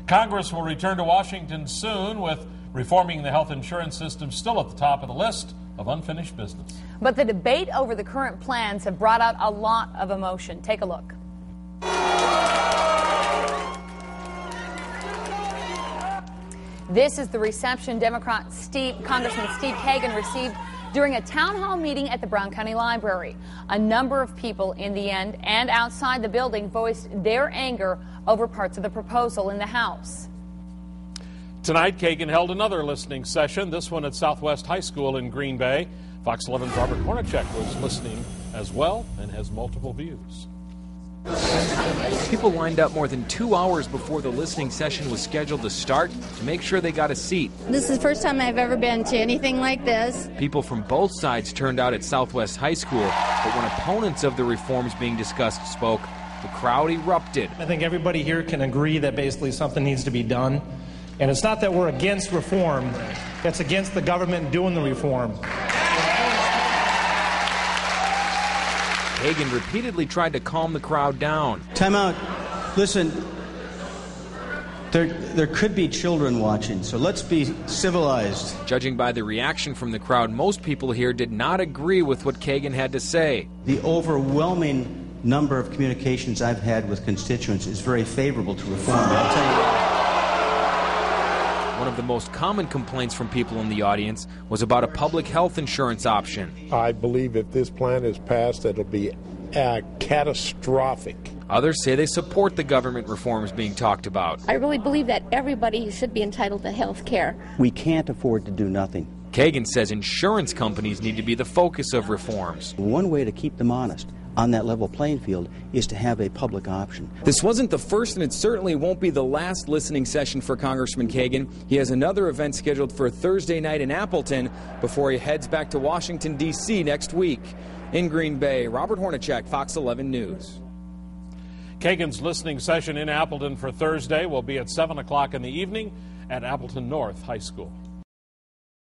Congress will return to Washington soon, with reforming the health insurance system still at the top of the list of unfinished business. But the debate over the current plans have brought out a lot of emotion. Take a look. This is the reception Congressman Steve Kagen received during a town hall meeting at the Brown County Library. A number of people in the end and outside the building voiced their anger over parts of the proposal in the House. Tonight, Kagen held another listening session, this one at Southwest High School in Green Bay. Fox 11's Robert Hornacek was listening as well and has multiple views. People lined up more than 2 hours before the listening session was scheduled to start to make sure they got a seat. This is the first time I've ever been to anything like this. People from both sides turned out at Southwest High School, but when opponents of the reforms being discussed spoke, the crowd erupted. I think everybody here can agree that basically something needs to be done. And it's not that we're against reform, it's against the government doing the reform. Kagen repeatedly tried to calm the crowd down. Time out. Listen, there could be children watching, so let's be civilized. Judging by the reaction from the crowd, most people here did not agree with what Kagen had to say. The overwhelming number of communications I've had with constituents is very favorable to reform. I'll tell you. One of the most common complaints from people in the audience was about a public health insurance option. I believe if this plan is passed, it'll be catastrophic. Others say they support the government reforms being talked about. I really believe that everybody should be entitled to health care. We can't afford to do nothing. Kagen says insurance companies need to be the focus of reforms. One way to keep them honest on that level playing field is to have a public option. This wasn't the first, and it certainly won't be the last listening session for Congressman Kagen. He has another event scheduled for Thursday night in Appleton before he heads back to Washington, D.C. next week. In Green Bay, Robert Hornacek, Fox 11 News. Kagen's listening session in Appleton for Thursday will be at 7 o'clock in the evening at Appleton North High School.